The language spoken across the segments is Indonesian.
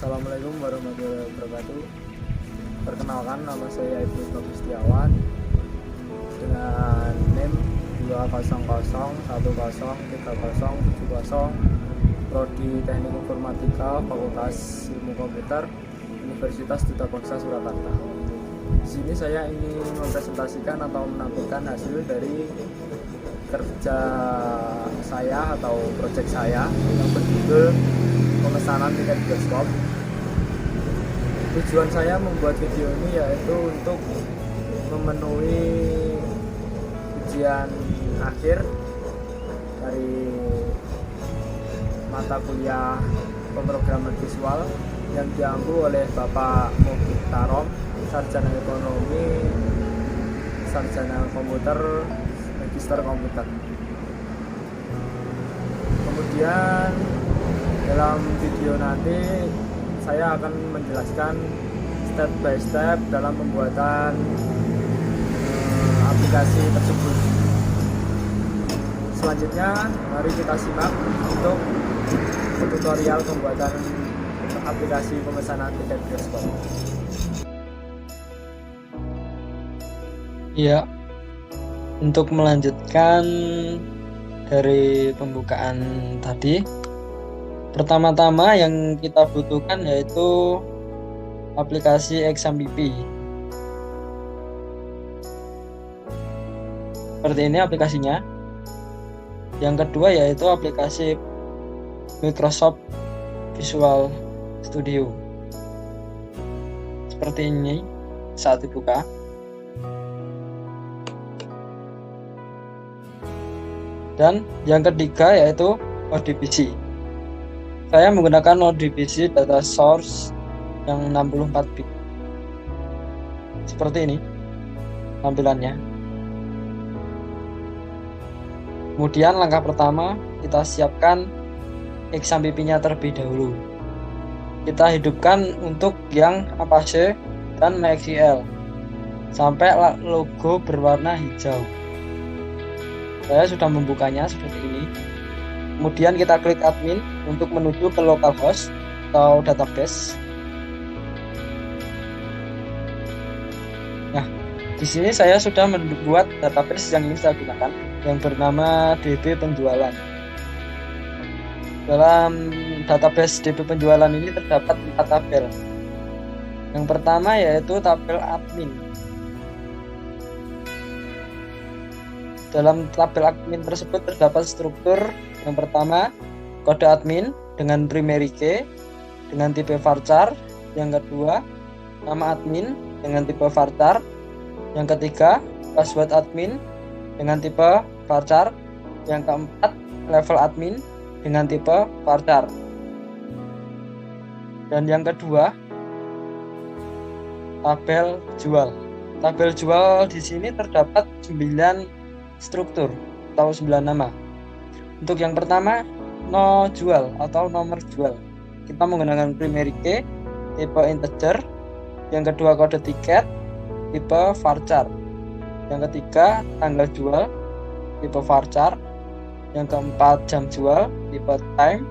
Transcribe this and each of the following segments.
Assalamualaikum warahmatullahi wabarakatuh. Perkenalkan, nama saya Ibnu Setiawan dengan NIM 200103070, Prodi Teknik Informatika, Fakultas Ilmu Komputer, Universitas Duta Bangsa Surakarta. Di sini saya ingin mempresentasikan atau menampilkan hasil dari kerja saya atau proyek saya yang berjudul pemesanan tiket bioskop. Tujuan saya membuat video ini yaitu untuk memenuhi ujian akhir dari mata kuliah pemrograman visual yang diampu oleh Bapak Muhammad Tarom, sarjana ekonomi, sarjana komputer, magister komputer. Kemudian dalam video nanti saya akan menjelaskan step by step dalam pembuatan aplikasi tersebut. Selanjutnya mari kita simak untuk tutorial pembuatan aplikasi pemesanan tiket bioskop. Ya, untuk melanjutkan dari pembukaan tadi, pertama-tama yang kita butuhkan yaitu aplikasi Exam.pp. Seperti ini aplikasinya. Yang kedua yaitu aplikasi Microsoft Visual Studio. Seperti ini saat dibuka. Dan yang ketiga yaitu ODBC. Saya menggunakan ODBC data source yang 64 bit. Seperti ini tampilannya. Kemudian langkah pertama, kita siapkan Exam.pp-nya terlebih dahulu. Kita hidupkan untuk yang Apache dan MySQL sampai logo berwarna hijau. Saya sudah membukanya seperti ini. Kemudian kita klik admin untuk menuju ke localhost atau database. Nah, di sini saya sudah membuat database yang ingin saya gunakan, yang bernama DB Penjualan. Dalam database DB Penjualan ini terdapat 4 tabel. Yang pertama yaitu tabel admin. Dalam tabel admin tersebut terdapat struktur. Yang pertama, kode admin dengan primary key dengan tipe varchar. Yang kedua, nama admin dengan tipe varchar. Yang ketiga, password admin dengan tipe varchar. Yang keempat, level admin dengan tipe varchar. Dan yang kedua, tabel jual. Tabel jual di sini terdapat 9 struktur atau 9 nama. Untuk yang pertama, no jual atau nomor jual. Kita menggunakan primary key tipe integer. Yang kedua, kode tiket tipe varchar. Yang ketiga, tanggal jual tipe varchar. Yang keempat, jam jual tipe time.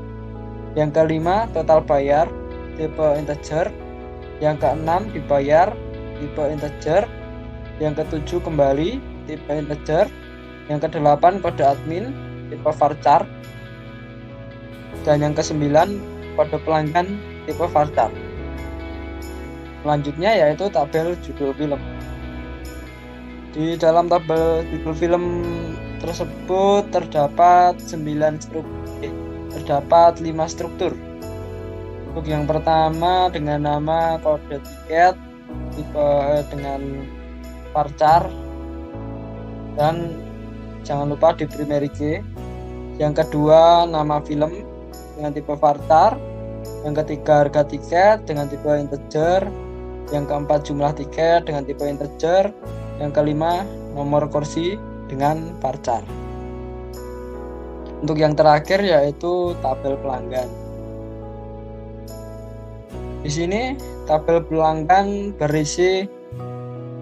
Yang kelima, total bayar tipe integer. Yang keenam, dibayar tipe integer. Yang ketujuh, kembali tipe integer. Yang kedelapan, kode admin tipe varchar. Dan yang kesembilan, kode pelanggan tipe varchar. Selanjutnya yaitu tabel judul film. Di dalam tabel judul film tersebut terdapat 5 struktur. Untuk yang pertama dengan nama kode tiket tipe dengan varchar, dan jangan lupa di primary key. Yang kedua, nama film dengan tipe varchar. Yang ketiga, harga tiket dengan tipe integer. Yang keempat, jumlah tiket dengan tipe integer. Yang kelima, nomor kursi dengan varchar. Untuk yang terakhir yaitu tabel pelanggan. Di sini tabel pelanggan berisi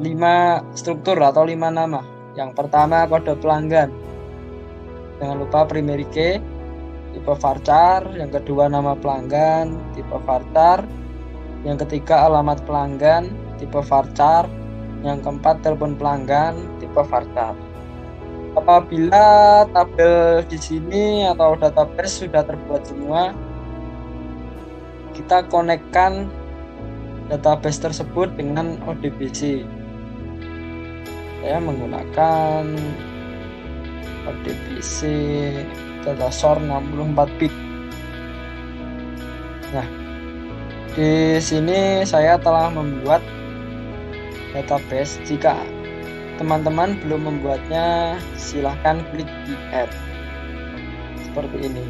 5 struktur atau 5 nama. Yang pertama, kode pelanggan. Jangan lupa primary key. tipe varchar, yang kedua nama pelanggan, tipe varchar, yang ketiga alamat pelanggan, tipe varchar, yang keempat telepon pelanggan, tipe varchar. Apabila tabel di sini atau database sudah terbuat semua, kita konekkan database tersebut dengan ODBC. Saya menggunakan ODBC data source 64 bit. Nah, di sini saya telah membuat database. Jika teman-teman belum membuatnya, silahkan klik di add seperti ini.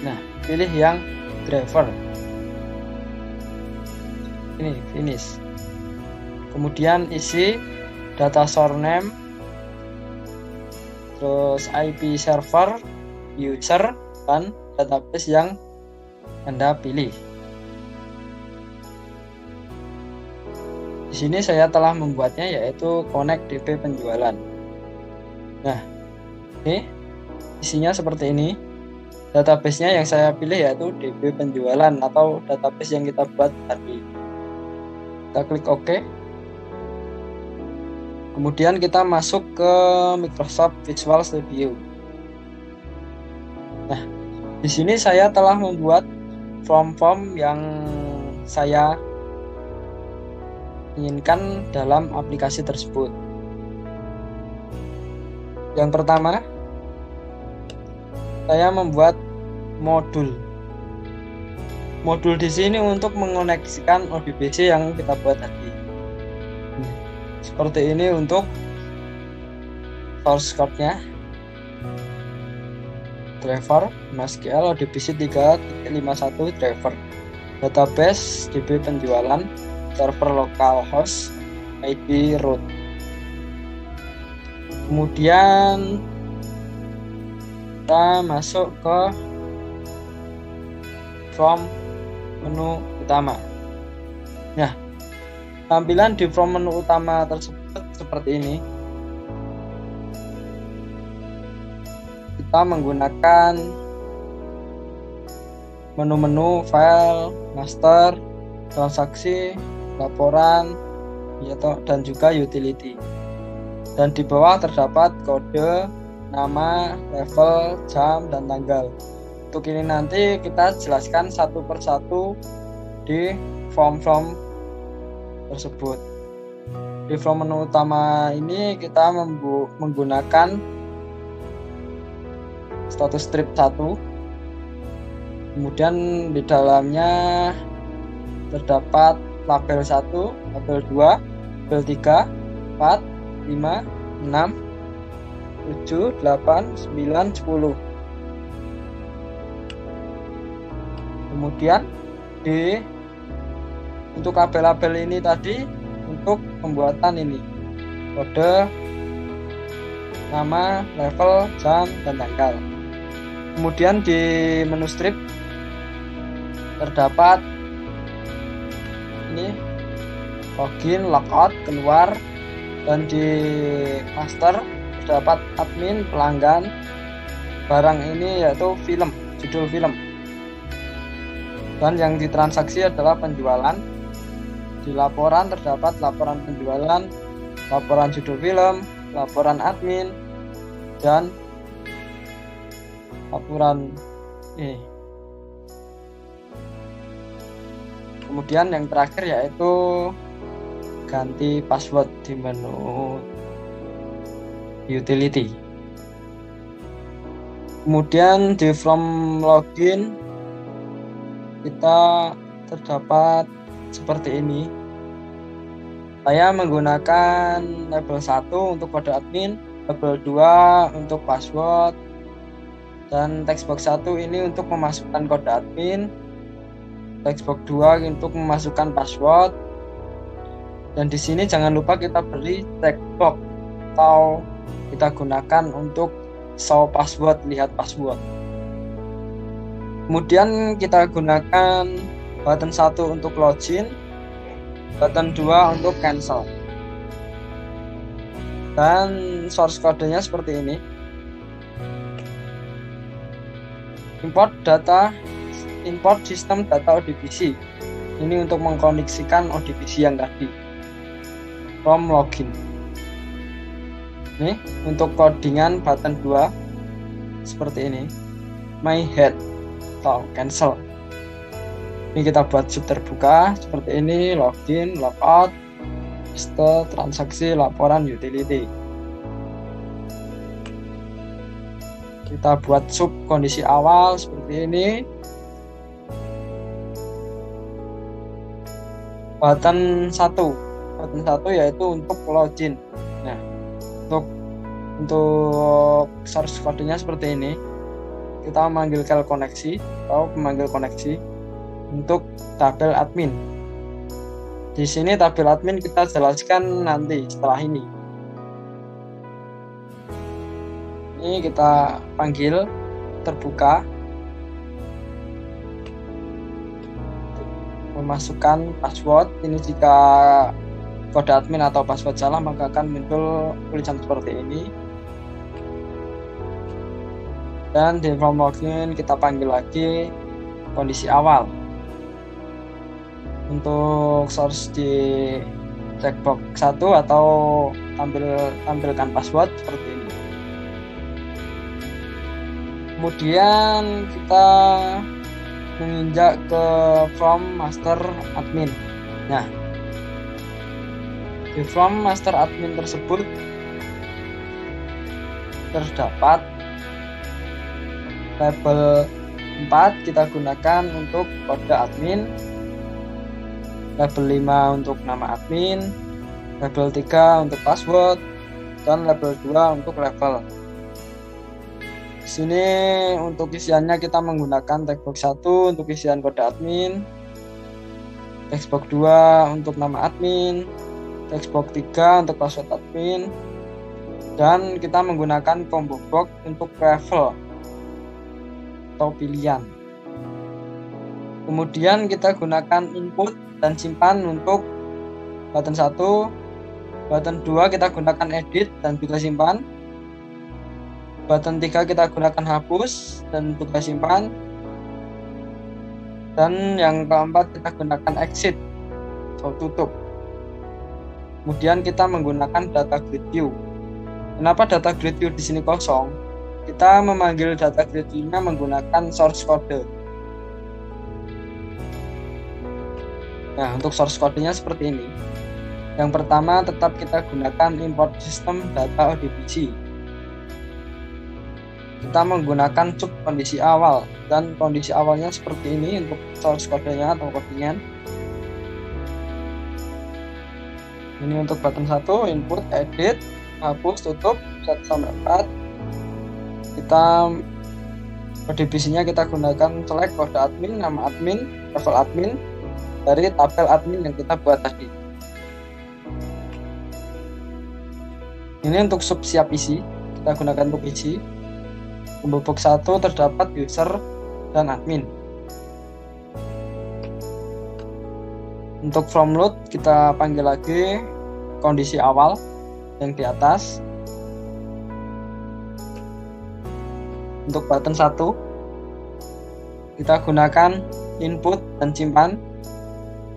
Nah, pilih yang driver. Ini finish. Kemudian isi data source name, terus IP server, user, dan database yang Anda pilih. Di sini saya telah membuatnya, yaitu connect DB penjualan. Nah, ini isinya seperti ini. Database-nya yang saya pilih yaitu DB penjualan atau database yang kita buat tadi. Kita klik OK. Kemudian kita masuk ke Microsoft Visual Studio. Nah, di sini saya telah membuat form-form yang saya inginkan dalam aplikasi tersebut. Yang pertama, saya membuat modul. Modul di sini untuk mengoneksikan ODBC yang kita buat tadi. Seperti ini untuk source code-nya. Driver MySQL ODBC 3.51 driver. Database DB penjualan, server localhost, ID root. Kemudian kita masuk ke from menu utama. Nah, tampilan di from menu utama tersebut seperti ini. Kita menggunakan menu-menu file, master, transaksi, laporan, dan juga utility. Dan di bawah terdapat kode, nama, level, jam, dan tanggal. Untuk ini nanti kita jelaskan satu persatu di form-form tersebut. Di form menu utama ini kita menggunakan status strip 1. Kemudian di dalamnya terdapat label 1, label 2, label 3, 4, 5, 6, 7, 8, 9, 10. Kemudian untuk label-label ini tadi untuk pembuatan ini kode, nama, level, jam, dan tanggal. Kemudian di menu strip terdapat ini login, logout, keluar, dan di master terdapat admin, pelanggan, barang ini yaitu film, judul film. Dan yang ditransaksi adalah penjualan. Di laporan terdapat laporan penjualan, laporan judul film, laporan admin, dan laporan ini. Kemudian yang terakhir yaitu ganti password di menu utility. Kemudian di from login kita terdapat seperti ini. Saya menggunakan label 1 untuk kode admin, label 2 untuk password, dan textbox 1 ini untuk memasukkan kode admin, textbox 2 untuk memasukkan password. Dan di sini jangan lupa kita beri checkbox atau kita gunakan untuk show password, lihat password. Kemudian kita gunakan button 1 untuk login, button 2 untuk cancel. Dan source kodenya seperti ini. import sistem data ODBC. Ini untuk mengkoneksikan ODBC yang tadi. From login. Ini untuk codingan button 2 seperti ini. My head atau cancel. Ini kita buat sub terbuka seperti ini, login, logout, liste, transaksi, laporan, utility. Kita buat sub kondisi awal seperti ini. Button 1 yaitu untuk login. Nah, untuk source kodenya seperti ini. Kita memanggil koneksi atau pemanggil koneksi untuk tabel admin. Di sini tabel admin kita jelaskan nanti setelah ini. Ini kita panggil terbuka, memasukkan password. Ini jika kode admin atau password salah maka akan muncul tulisan seperti ini. Dan di form login kita panggil lagi kondisi awal. Untuk source di checkbox 1 atau tampilkan password seperti ini. Kemudian kita menginjak ke from master admin. Nah, di from master admin tersebut terdapat label 4 kita gunakan untuk kode admin, label 5 untuk nama admin, label 3 untuk password, dan label 2 untuk level. Di sini untuk isiannya kita menggunakan textbox 1 untuk isian kode admin, textbox 2 untuk nama admin, textbox 3 untuk password admin, dan kita menggunakan combo box untuk level atau pilihan. Kemudian kita gunakan input dan simpan untuk button 1, button 2 kita gunakan edit dan juga simpan, button 3 kita gunakan hapus dan juga simpan, dan yang keempat kita gunakan exit atau tutup. Kemudian kita menggunakan data grid view. Kenapa data grid view di sini kosong? Kita memanggil data grid view-nya menggunakan source code. Nah, untuk source code-nya seperti ini. Yang pertama tetap kita gunakan import system data ODBC. Kita menggunakan sub kondisi awal, dan kondisi awalnya seperti ini untuk source code-nya atau codingan. Ini untuk button 1, input, edit, hapus, tutup, 1-4. Kita ODBC-nya kita gunakan select kode admin, nama admin, level admin dari tabel admin yang kita buat tadi. Ini untuk sub siap isi, kita gunakan untuk isi. Combo box 1 terdapat user dan admin. Untuk from load kita panggil lagi kondisi awal yang di atas. Untuk button 1 kita gunakan input dan simpan.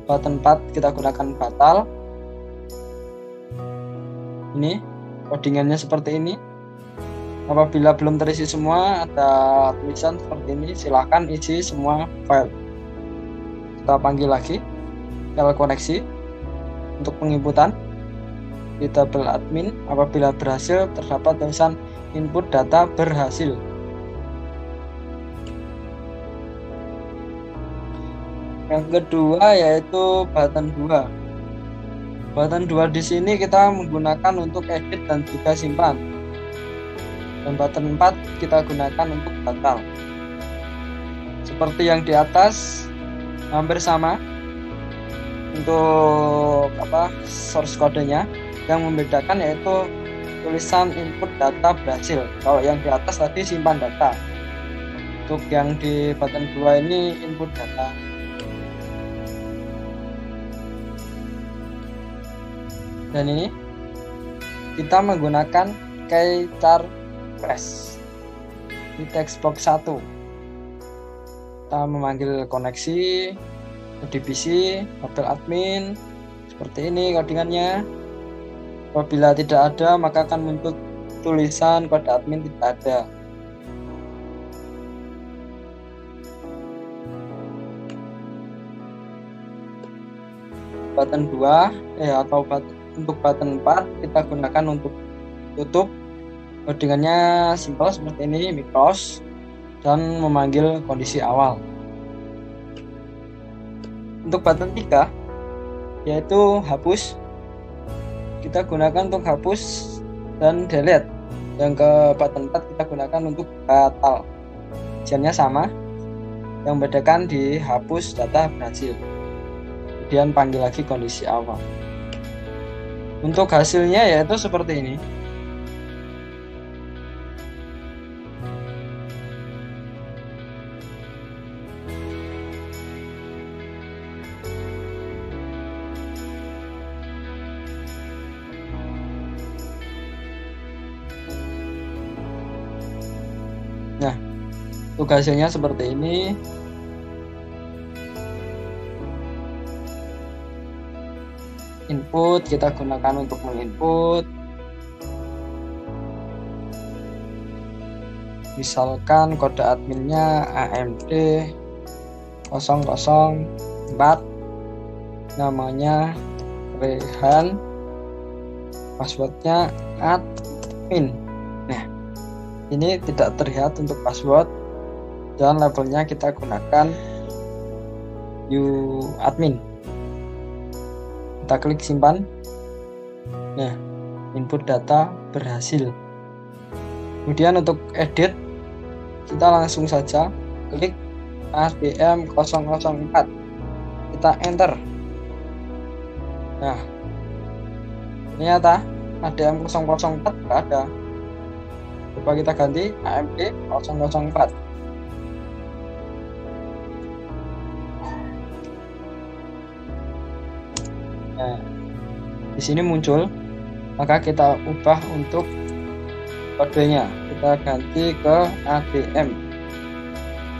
Button 4 kita gunakan batal. Ini codingannya seperti ini. Apabila belum terisi semua, ada tulisan seperti ini, silahkan isi semua file. Kita panggil lagi file koneksi untuk penginputan di tabel admin. Apabila berhasil, terdapat tulisan input data berhasil. Yang kedua yaitu button 2. Button 2 di sini kita menggunakan untuk edit dan juga simpan. Dan button 4 kita gunakan untuk batal. Seperti yang di atas, hampir sama untuk source kodenya. Yang membedakan yaitu tulisan input data berhasil. Kalau yang di atas tadi simpan data. Untuk yang di button 2 ini input data. Dan ini kita menggunakan keychar press di textbox 1. kita memanggil koneksi, ODBC, label admin, seperti ini codingannya. Apabila tidak ada, maka akan muncul tulisan kode admin tidak ada. Button 2 atau untuk button 4 kita gunakan untuk tutup. Codingannya simple seperti ini, micros, dan memanggil kondisi awal. Untuk button 3 yaitu hapus, kita gunakan untuk hapus dan delete. Yang ke button 4 kita gunakan untuk batal. Isiannya sama, yang membedakan di hapus data berhasil, kemudian panggil lagi kondisi awal. Untuk hasilnya yaitu seperti ini. Nah, untuk hasilnya seperti ini. Input kita gunakan untuk menginput. Misalkan kode adminnya AMD 004, namanya Rehan, passwordnya admin. Nah, ini tidak terlihat untuk password dan labelnya kita gunakan admin. Kita klik simpan. Nah, input data berhasil. Kemudian untuk edit, kita langsung saja klik ADM 004. Kita enter. Nah, ternyata ADM 004 tidak ada. Coba kita ganti AMD 004. Nah, di sini muncul, maka kita ubah untuk kodenya, kita ganti ke ADM.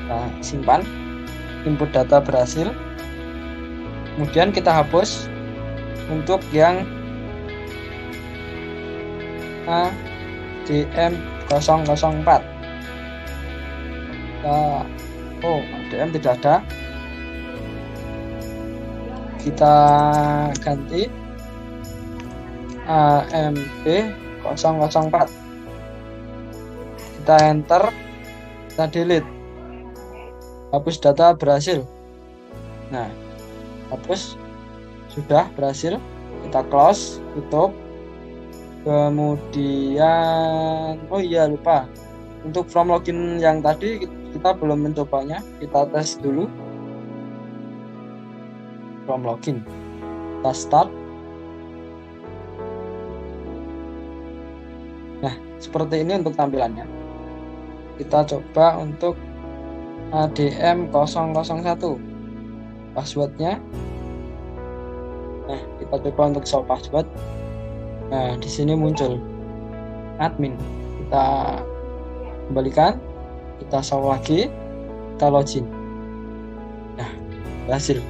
Nah, simpan, input data berhasil. Kemudian kita hapus untuk yang ADM 004. ADM tidak ada. Kita ganti AMD 004. Kita enter, kita delete. Hapus data berhasil. Nah, hapus sudah berhasil. Kita close, tutup. Kemudian lupa, untuk from login yang tadi kita belum mencobanya, kita tes dulu. From login, kita start. Nah, seperti ini untuk tampilannya. Kita coba untuk ADM 001, passwordnya. Nah, kita coba untuk show password. Nah, di sini muncul admin. Kita kembalikan, kita show lagi, kita login. Nah, berhasil.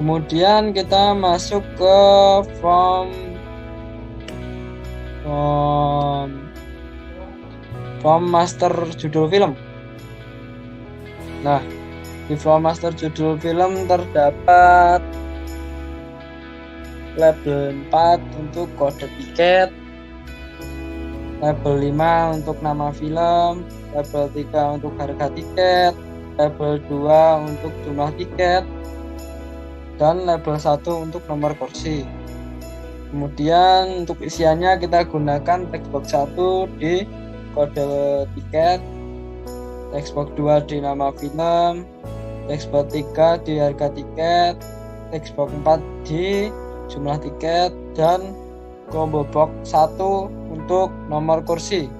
Kemudian kita masuk ke from master judul film. Nah, di from master judul film terdapat label 4 untuk kode tiket, label 5 untuk nama film, label 3 untuk harga tiket, label 2 untuk jumlah tiket, dan label 1 untuk nomor kursi. Kemudian untuk isiannya kita gunakan textbox 1 di kode tiket, textbox 2 di nama film, textbox 3 di harga tiket, textbox 4 di jumlah tiket, dan combo box 1 untuk nomor kursi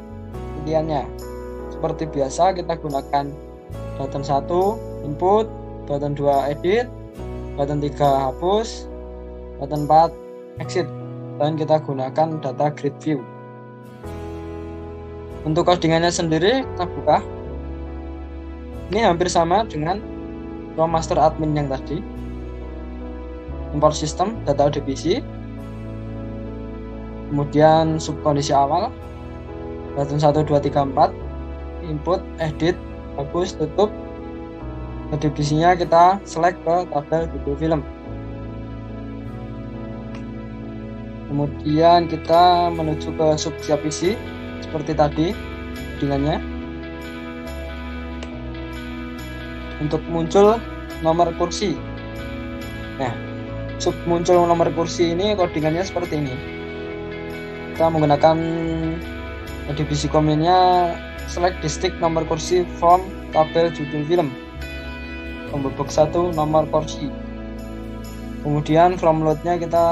pilihannya. Seperti biasa kita gunakan button 1 input, button 2 edit, button 3 hapus, button 4 exit, dan kita gunakan data grid view. Untuk codingannya sendiri kita buka. Ini hampir sama dengan from master admin yang tadi. Import system, data ODBC, kemudian subkondisi awal, button 1, 2, 3, 4, input, edit, hapus, tutup. ODBC-nya kita select ke tabel judul film. Kemudian kita menuju ke sub siap isi seperti tadi codingannya. Untuk muncul nomor kursi. Nah, sub muncul nomor kursi ini codingannya seperti ini. Kita menggunakan ODBC command-nya select district nomor kursi from tabel judul film. Combo box 1 nomor kursi. Kemudian from load-nya kita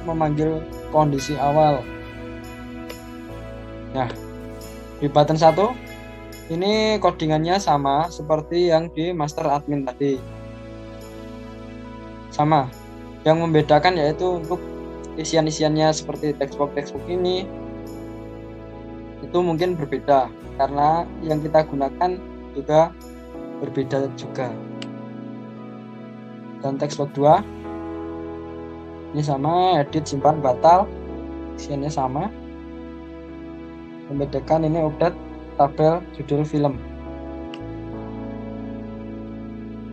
memanggil kondisi awal. Nah, di button 1 ini codingannya sama seperti yang di master admin tadi. Sama. Yang membedakan yaitu untuk isian-isiannya seperti textbox ini itu mungkin berbeda karena yang kita gunakan juga berbeda juga. Dan textbox 2 ini sama, edit, simpan, batal, isiannya sama. Membedakan ini update tabel judul film.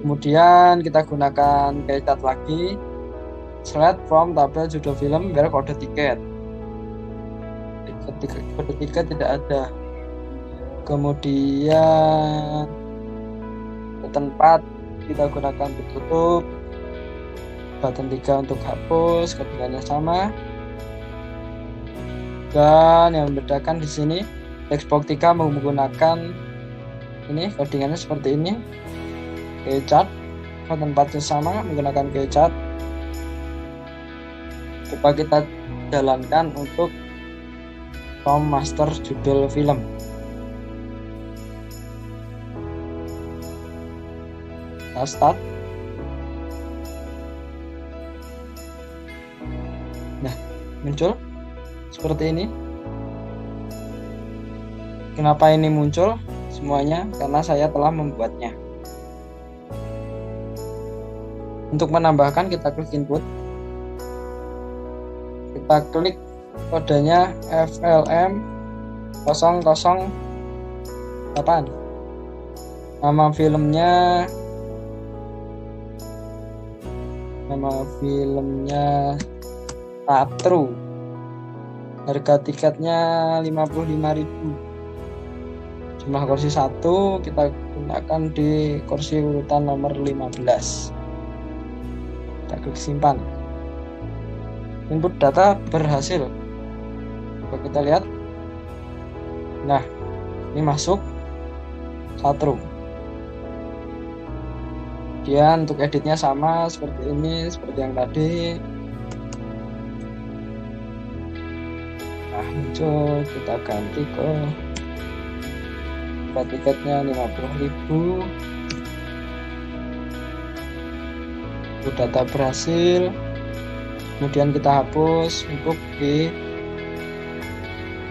Kemudian kita gunakan keycat lagi, select from tabel judul film biar kode tiket. Kode tiket tidak ada. Kemudian button 4 kita gunakan untuk tutup, button 3 untuk hapus, codingannya sama. Dan yang membedakan di sini textbox 3 menggunakan ini codingannya seperti ini. Keycat, button 4 sama menggunakan keycat. Coba kita jalankan untuk from master judul film. Kita start. Nah, muncul seperti ini. Kenapa ini muncul semuanya? Karena saya telah membuatnya. Untuk menambahkan kita klik input. Kita klik kodenya FLM 008. Nama filmnya Tatru. Harga tiketnya 55.000. Jumlah kursi 1 kita gunakan di kursi urutan nomor 15. Kita klik simpan. Input data berhasil. Coba kita lihat. Nah, ini masuk 1. Kemudian untuk editnya sama seperti ini, seperti yang tadi. Nah, muncul, kita ganti ke tiketnya 50.000. Data berhasil. Kemudian kita hapus untuk di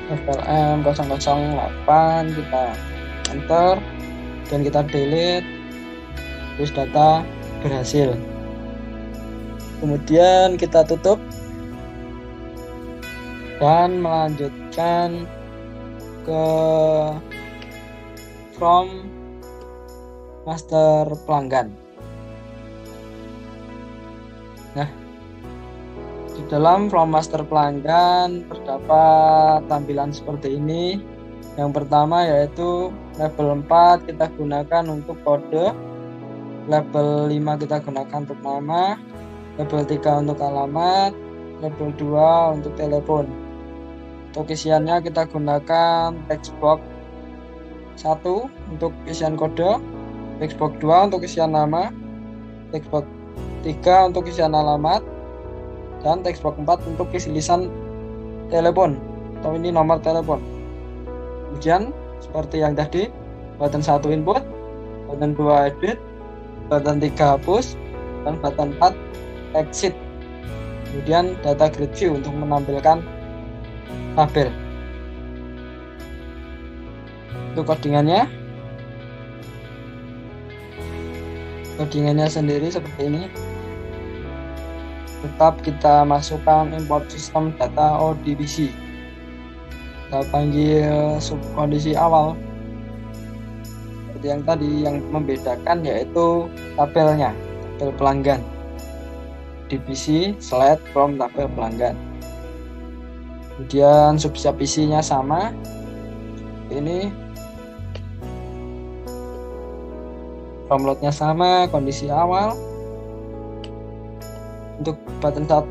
FLM 008, kita enter dan kita delete. Terus data berhasil. Kemudian kita tutup dan melanjutkan ke from master pelanggan. Nah, di dalam from master pelanggan terdapat tampilan seperti ini. Yang pertama yaitu label 4 kita gunakan untuk kode, label 5 kita gunakan untuk nama, label 3 untuk alamat, label 2 untuk telepon. Untuk isiannya kita gunakan textbox 1 untuk isian kode, textbox 2 untuk isian nama, textbox 3 untuk isian alamat, dan textbox 4 untuk isi lisan telepon atau ini nomor telepon. Kemudian seperti yang tadi, button 1 input, button 2 edit, button 3 hapus, dan button 4 exit. Kemudian data grid view untuk menampilkan tabel. Untuk codingannya Codingannya sendiri seperti ini. Tetap kita masukkan import system data ODBC. Kita panggil subkondisi awal. Seperti yang tadi, yang membedakan yaitu tabelnya, tabel pelanggan. DBC select from tabel pelanggan. Kemudian subsiap isinya sama. Ini from load-nya sama, kondisi awal. Untuk button 1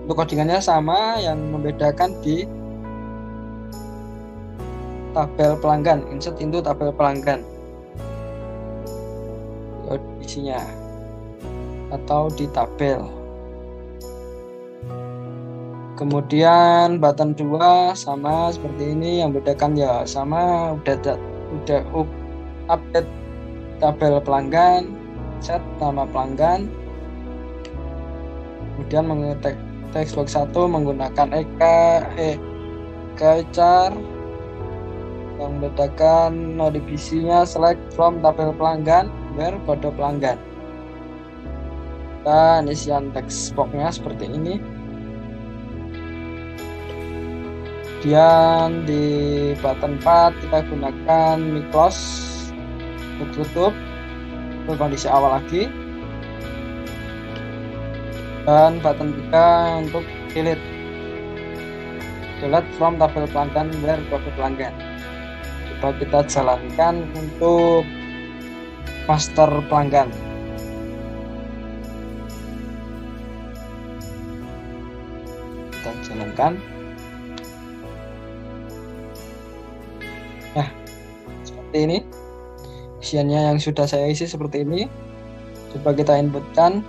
untuk codingannya sama, yang membedakan di tabel pelanggan, insert into tabel pelanggan isinya atau di tabel. Kemudian button 2 sama seperti ini, yang membedakan ya sama, udah update tabel pelanggan, set nama pelanggan. Kemudian mengetik text box 1 menggunakan char, yang membedakan ODBC-nya select from tabel pelanggan where kode pelanggan. Dan isian text box-nya seperti ini. Kemudian di button 4 kita gunakan close untuk tutup, untuk kondisi awal lagi. Dan button 3 untuk delete from tabel pelanggan where kode pelanggan. Coba kita jalankan untuk master pelanggan. Kita jalankan. Nah, seperti ini isiannya yang sudah saya isi seperti ini. Coba kita inputkan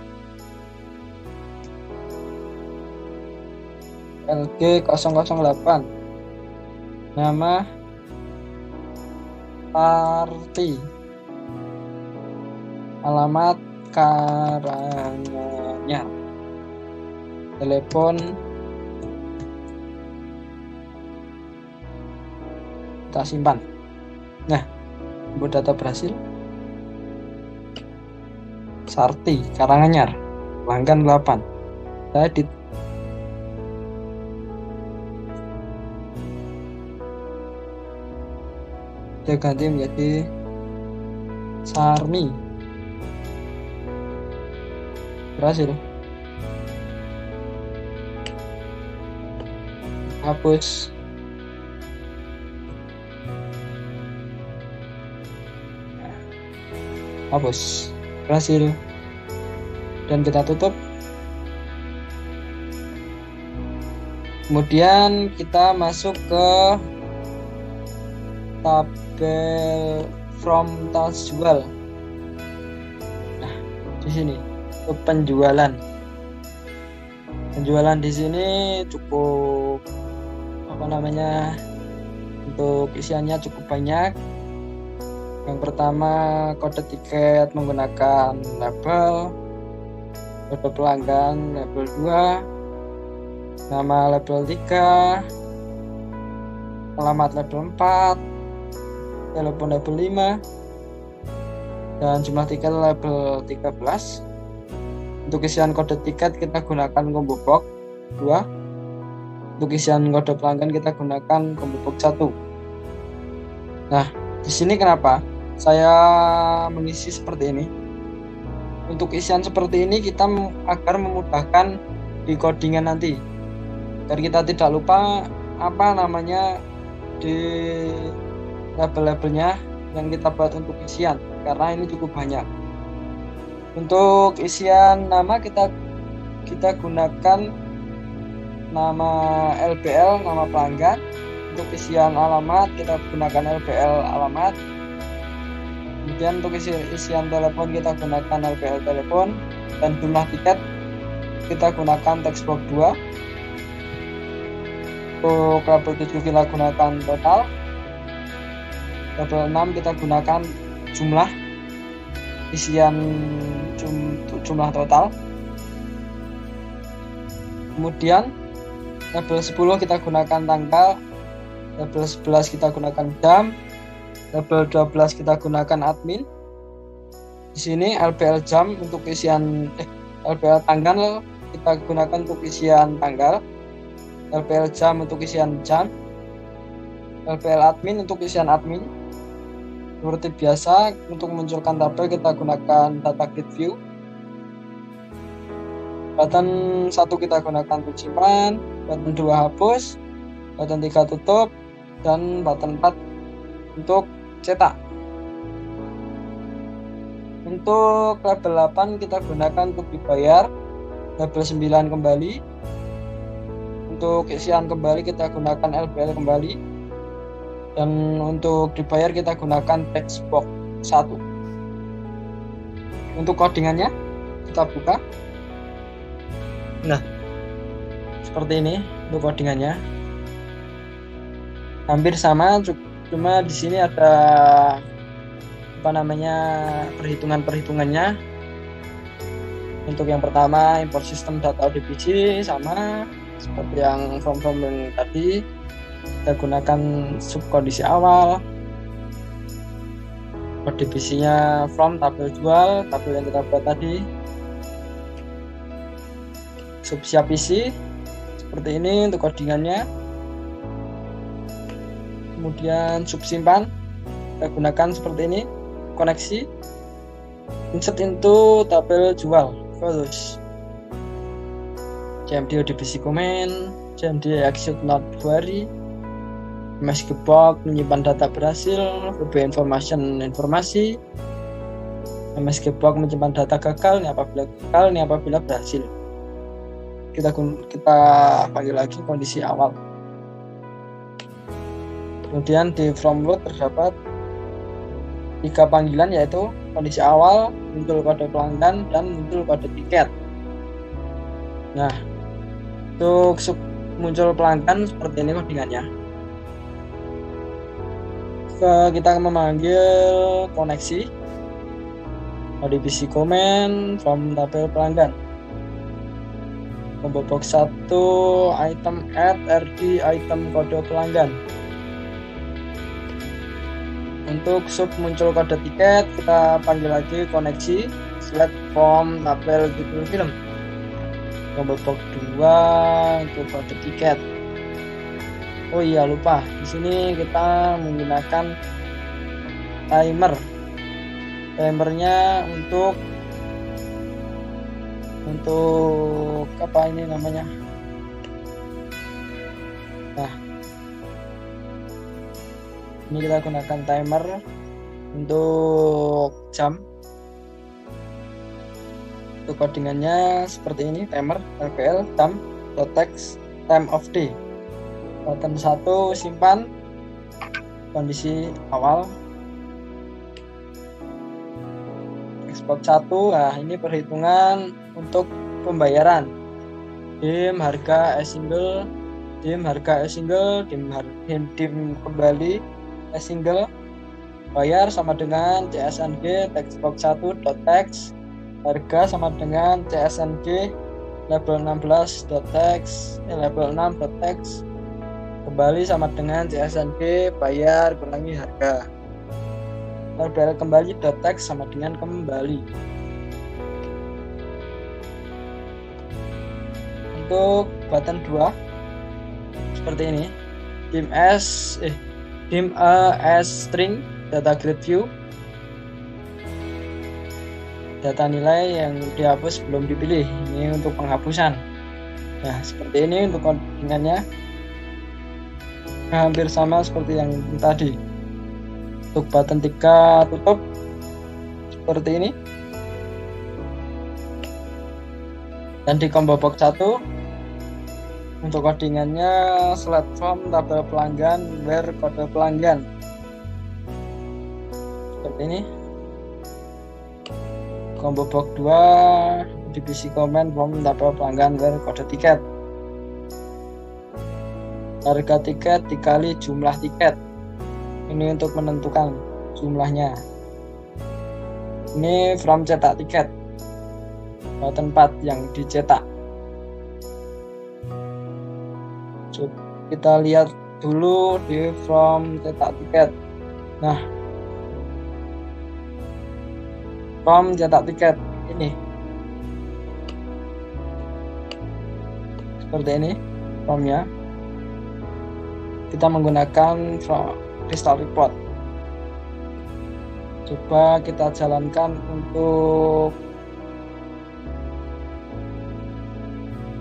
LG008, nama party, alamat Karanganyar, telepon, kita simpan. Nah, input data berhasil. Sarti Karanganyar, pelanggan 8. Saya edit. Kita ganti menjadi Sarmi. Berhasil. Hapus. Hapus. Berhasil. Dan kita tutup. Kemudian kita masuk ke tabel from tas jual. Nah, di sini untuk penjualan. Penjualan di sini cukup untuk isiannya cukup banyak. Yang pertama, kode tiket menggunakan label, kode pelanggan label 2, nama label 3, alamat label 4, telepon label 5, dan jumlah tiket label 13. Untuk isian kode tiket kita gunakan combo box 2. Untuk isian kode pelanggan kita gunakan combo box 1. Nah, di sini kenapa saya mengisi seperti ini? Untuk isian seperti ini kita agar memudahkan di codingan nanti, agar kita tidak lupa di label-labelnya yang kita buat untuk isian, karena ini cukup banyak. Untuk isian nama kita gunakan nama LBL, nama pelanggan. Untuk isian alamat kita gunakan LBL alamat. Kemudian untuk isian telepon kita gunakan LBL telepon, dan jumlah tiket kita gunakan text box 2. Untuk label 7 kita gunakan total. Label 6 kita gunakan jumlah isian jumlah total. Kemudian label 10 kita gunakan tanggal, label 11 kita gunakan jam, label 12 kita gunakan admin, Di sini LPL jam untuk isian LPL tanggal kita gunakan untuk isian tanggal, LPL jam untuk isian jam, LPL admin untuk isian admin. Seperti biasa, untuk memunculkan tabel kita gunakan data grid view. Button 1 kita gunakan untuk simpan, button 2 hapus, button 3 tutup, dan button 4 untuk cetak. Untuk label 8 kita gunakan untuk dibayar, label 9 kembali. Untuk isian kembali kita gunakan LPL kembali. Dan untuk dibayar kita gunakan text box 1. Untuk codingannya kita buka. Nah, seperti ini untuk codingannya. Hampir sama, cuma di sini ada perhitungannya. Untuk yang pertama, import sistem data ODBC sama seperti yang from yang tadi. Kita gunakan subkondisi awal, ODBC-nya from tabel jual, tabel yang kita buat tadi. Sub siap isi seperti ini untuk codingannya. Kemudian sub simpan kita gunakan seperti ini, koneksi, insert into tabel jual, values, CMD ODBC comment, CMD execute not query, MSG box menyimpan data berhasil, VB information informasi, MSG box menyimpan data gagal, ini apabila berhasil. Kita panggil lagi kondisi awal. Kemudian di from load terdapat 3 panggilan, yaitu kondisi awal, muncul kode pelanggan, dan muncul kode tiket. Nah, untuk muncul pelanggan seperti ini codingannya. Kita memanggil koneksi ODBC comment from tabel pelanggan, combo box 1 item add RD item kode pelanggan. Untuk sub muncul kode tiket kita panggil lagi koneksi select from tabel judul film, combo box 2 untuk kode tiket. Oh iya, lupa. Di sini kita menggunakan timer. Timernya untuk apa ini namanya? Nah, ini kita gunakan timer untuk jam. Untuk codingannya seperti ini, timer LPL jam text time of day. Button 1 simpan kondisi awal, export 1. Nah, ini perhitungan untuk pembayaran, dim harga single, dim harga single, dim kembali single, bayar sama dengan CSNG textbox 1.text, harga sama dengan CSNG label 16.text, label 6.text, kembali sama dengan CSNG bayar kurangi harga, label kembali .text sama dengan kembali. Untuk button 2 seperti ini, dim as string data grid view, data nilai yang dihapus belum dipilih, ini untuk penghapusan. Nah, seperti ini untuk codingannya. Hampir sama seperti yang tadi. Untuk button 3 tutup seperti ini. Dan di combo box 1 untuk codingannya select from tabel pelanggan where kode pelanggan. Seperti ini. Combo box 2 divisi comment from tabel pelanggan where kode tiket. Harga tiket dikali jumlah tiket. Ini untuk menentukan jumlahnya. Ini from cetak tiket, button 4 yang dicetak. Kita lihat dulu di from cetak tiket. Nah, From cetak tiket ini seperti ini formnya. Kita menggunakan Crystal Report. Coba kita jalankan untuk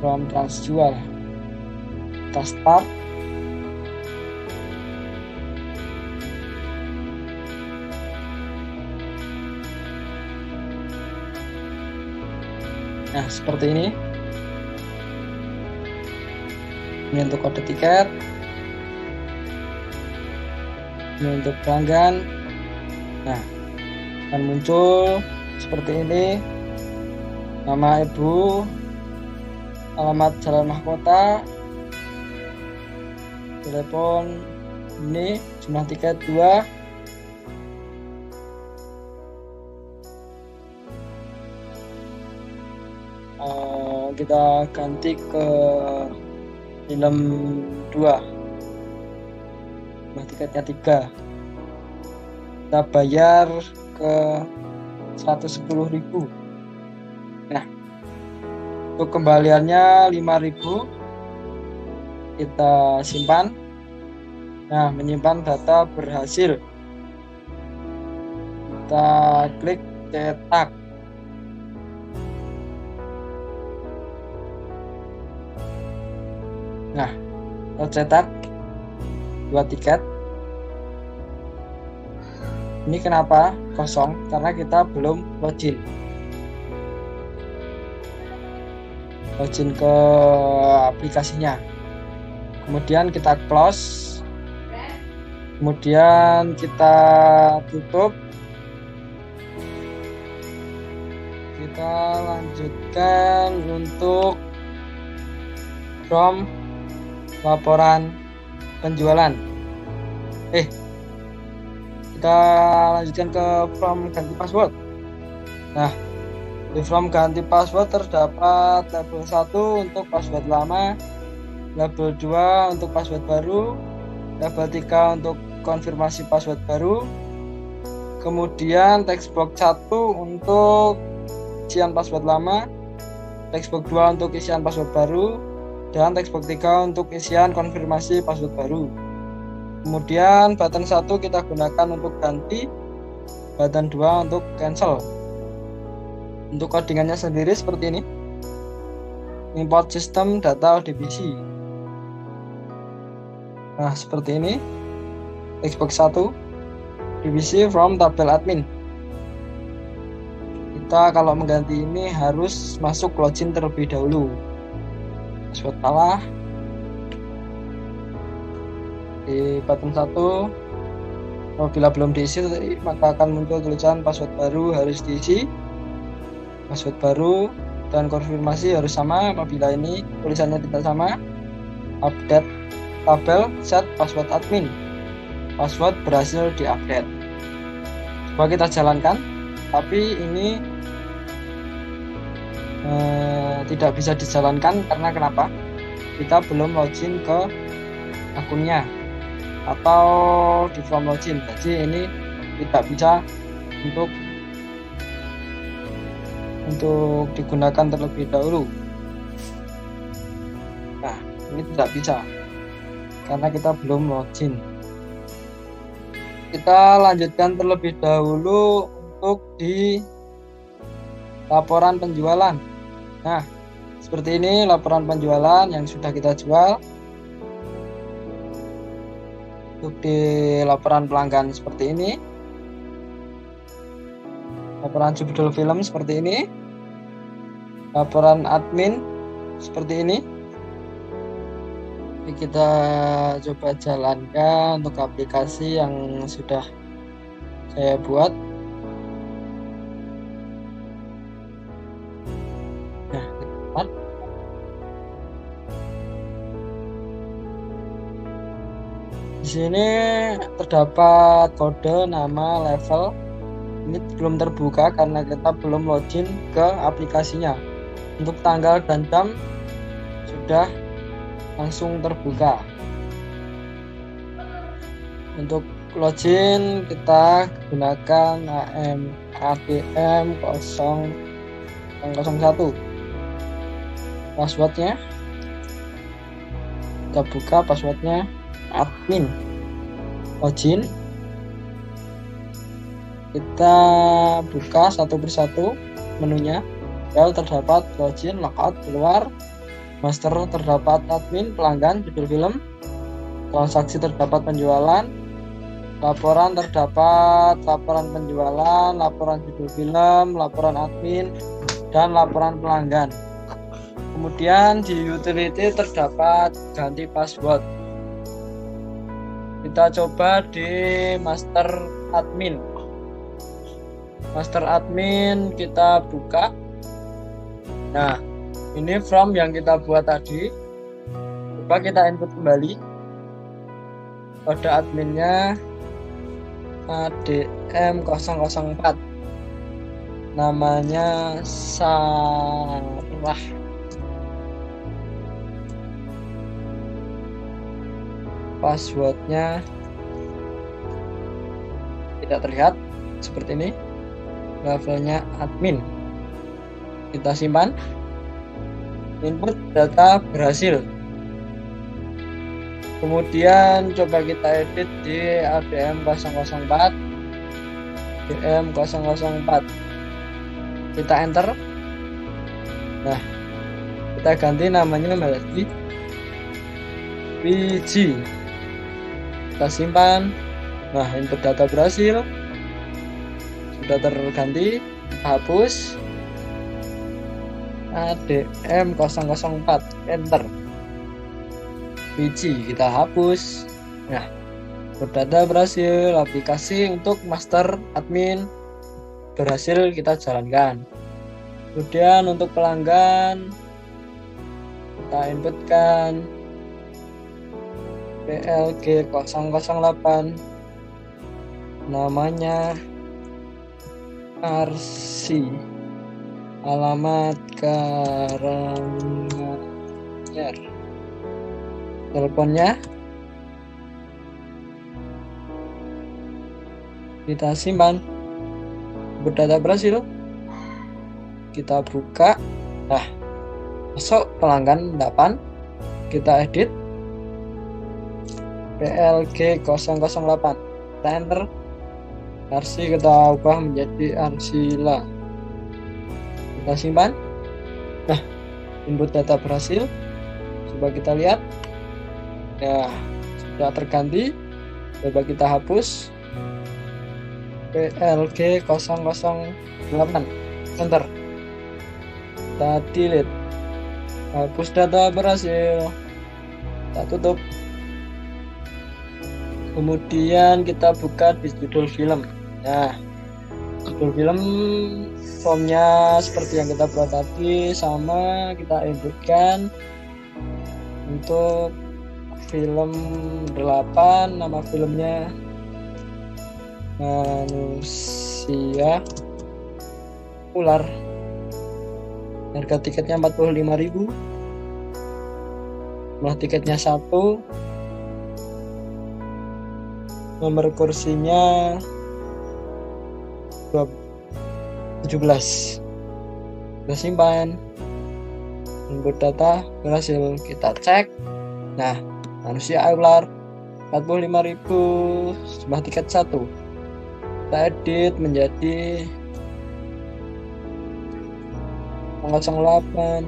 from Transjual. Kita start. Nah, seperti ini. Ini untuk kode tiket. Ini untuk pelanggan. Nah, akan muncul seperti ini. Nama ibu, alamat Jalan Mahkota, telepon, ini jumlah tiket 2. Kita ganti ke film 2. Jumlah tiketnya 3. Kita bayar ke 110.000. Nah, untuk kembaliannya 5.000. Kita simpan. Nah, menyimpan data berhasil. Kita klik cetak. Nah, kita cetak 2 tiket. Ini kenapa kosong? Karena kita belum login ke aplikasinya. Kemudian kita close. Kemudian kita tutup. Kita lanjutkan untuk from laporan penjualan. Kita lanjutkan ke from ganti password. Nah, di from ganti password terdapat label 1 untuk password lama, label 2 untuk password baru, label 3 untuk konfirmasi password baru, kemudian text box 1 untuk isian password lama, text box 2 untuk isian password baru, dan text box 3 untuk isian konfirmasi password baru. Kemudian button 1 kita gunakan untuk ganti, button 2 untuk cancel. Untuk codingannya sendiri seperti ini. Import system data ODBC. Nah, seperti ini. Xbox 1 ODBC from tabel admin. Kita kalau mengganti ini harus masuk login terlebih dahulu. Password salah. Di button 1, apabila belum diisi maka akan muncul tulisan password baru harus diisi. Password baru dan konfirmasi harus sama. Apabila ini tulisannya tidak sama, update tabel set password admin. Password berhasil diupdate. Coba kita jalankan, tapi ini tidak bisa dijalankan karena kenapa? Kita belum login ke akunnya atau di form login, jadi ini tidak bisa untuk digunakan terlebih dahulu. Nah, ini tidak bisa karena kita belum login. Kita lanjutkan terlebih dahulu untuk di laporan penjualan. Nah, seperti ini laporan penjualan yang sudah kita jual. Untuk di laporan pelanggan seperti ini, laporan judul film seperti ini, laporan admin seperti ini. Jadi kita coba jalankan untuk aplikasi yang sudah saya buat. Nah, teman. Di sini terdapat kode, nama, level. Ini belum terbuka karena kita belum login ke aplikasinya. Untuk tanggal dan jam sudah langsung terbuka. Untuk login kita gunakan ADM 001. Passwordnya kita buka, passwordnya admin. Login kita buka satu persatu menunya. File terdapat login, logout, keluar. Master terdapat admin, pelanggan, judul film. Transaksi terdapat penjualan. Laporan terdapat laporan penjualan, laporan judul film, laporan admin, dan laporan pelanggan. Kemudian di utility terdapat ganti password. Kita coba di master admin. Master admin kita buka. Nah, ini form yang kita buat tadi. Coba kita input kembali. Pada adminnya ADM 004. Namanya Sarah. Passwordnya tidak terlihat seperti ini. Levelnya admin. Kita simpan. Input data berhasil. Kemudian coba kita edit di ADM 004. ADM 004. Kita enter. Nah, kita ganti namanya menjadi PG. Kita simpan. Nah, input data berhasil. Sudah terganti. Kita hapus. ADM 004. Enter. PG kita hapus. Nah, data berhasil. Aplikasi untuk master admin berhasil kita jalankan. Kemudian untuk pelanggan kita inputkan PLG 008, namanya Arsi, alamat Karanganyar. Teleponnya kita simpan. Berdata berhasil. Kita buka. Nah, masuk pelanggan 8. Kita edit PLG 008. Kita enter. Arsi kita ubah menjadi Arsila. Kita simpan. Nah, input data berhasil. Coba kita lihat. Ya, sudah terganti. Coba kita hapus PLG 008. Enter. Kita delete. Hapus data berhasil. Kita tutup. Kemudian kita buka di judul film. Nah, judul film formnya seperti yang kita buat tadi, sama kita inputkan untuk film 8, nama filmnya Manusia Ular. Harga tiketnya 45.000. Jumlah tiketnya 1. Nomor kursinya 17. Kita simpan. Input data berhasil. Kita cek. Nah, Manusia Ular 45.000, jumlah tiket 1. Kita edit menjadi 08.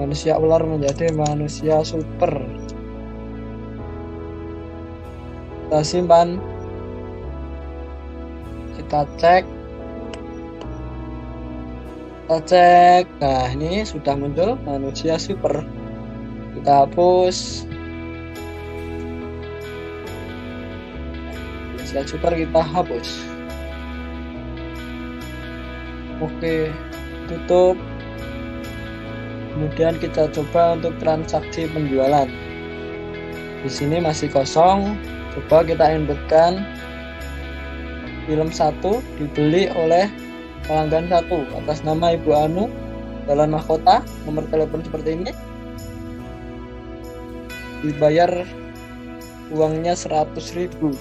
Manusia Ular menjadi Manusia Super. Kita simpan. Kita cek. Nah, ini sudah muncul Manusia Super. Kita hapus. Manusia Super kita hapus. Oke, tutup. Kemudian kita coba untuk transaksi penjualan. Di sini masih kosong. Coba kita inputkan film 1 dibeli oleh pelanggan 1 atas nama Ibu Anu, Jalan Mahkota, nomor telepon seperti ini. Dibayar uangnya 100.000.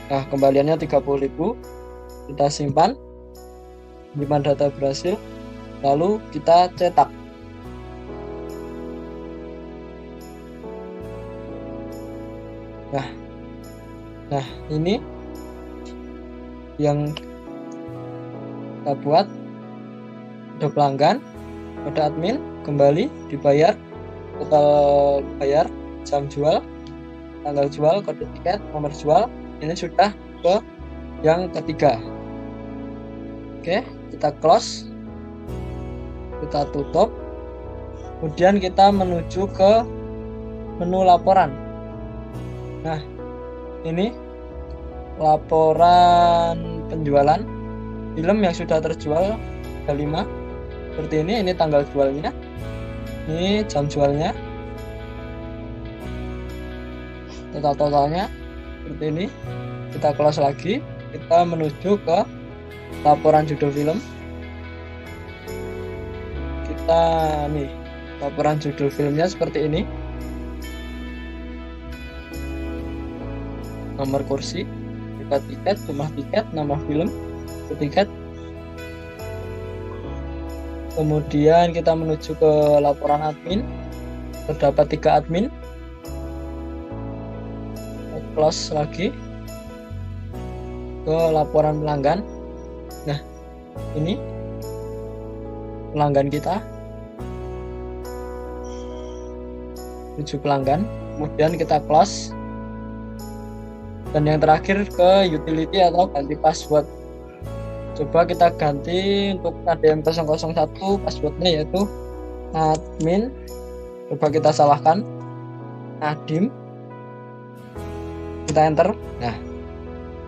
Nah, kembaliannya 30.000. Kita simpan data berhasil, lalu kita cetak. Nah, ini yang kita buat. Ada pelanggan, ada admin, kembali dibayar, total bayar, jam jual, tanggal jual, kode tiket, nomor jual. Ini sudah ke yang ketiga. Oke, kita close, kita tutup, kemudian kita menuju ke menu laporan. Nah, ini laporan penjualan film yang sudah terjual ada 5 seperti ini tanggal jualnya, ini jam jualnya, totalnya seperti ini. Kita close lagi, kita menuju ke laporan judul film. Kita nih, laporan judul filmnya seperti ini, nomor kursi, harga tiket, jumlah tiket, nama film, tiket. Kemudian kita menuju ke laporan admin, terdapat 3 admin. Close lagi ke laporan pelanggan. Nah, ini pelanggan kita, 7 pelanggan. Kemudian kita close. Dan yang terakhir ke utility atau ganti password. Coba kita ganti untuk ADM 001, passwordnya yaitu admin. Coba kita salahkan, admin. Kita enter. Nah,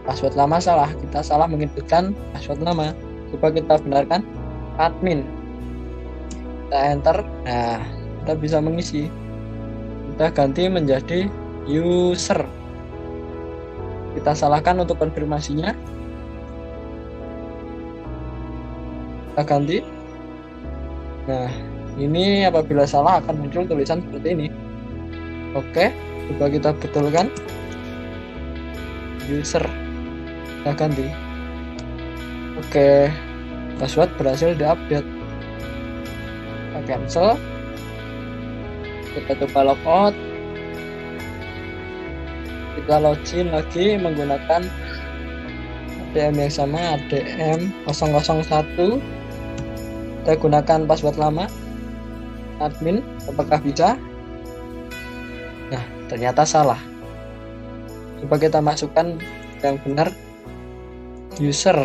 password lama salah, kita salah menginputkan password lama. Coba kita benarkan, admin. Kita enter. Nah, kita bisa mengisi. Kita ganti menjadi user. Kita salahkan untuk konfirmasinya. Kita ganti. Nah, ini apabila salah akan muncul tulisan seperti ini. Oke, coba kita betulkan. User. Kita ganti. Oke, password berhasil diupdate. Kita cancel. Kita coba logout. Kita login lagi menggunakan ADM yang sama, ADM 001. Kita gunakan password lama, admin. Apakah bisa? Nah, ternyata salah. Coba kita masukkan yang benar, user.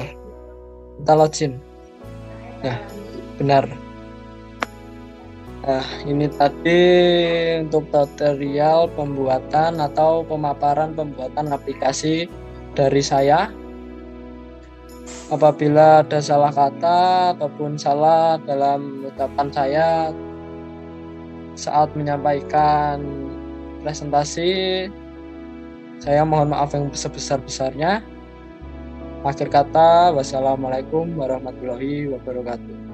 Kita login. Nah, benar. Nah, ini tadi untuk tutorial pembuatan atau pemaparan pembuatan aplikasi dari saya. Apabila ada salah kata ataupun salah dalam ucapan saya saat menyampaikan presentasi, saya mohon maaf yang sebesar-besarnya. Akhir kata, wassalamualaikum warahmatullahi wabarakatuh.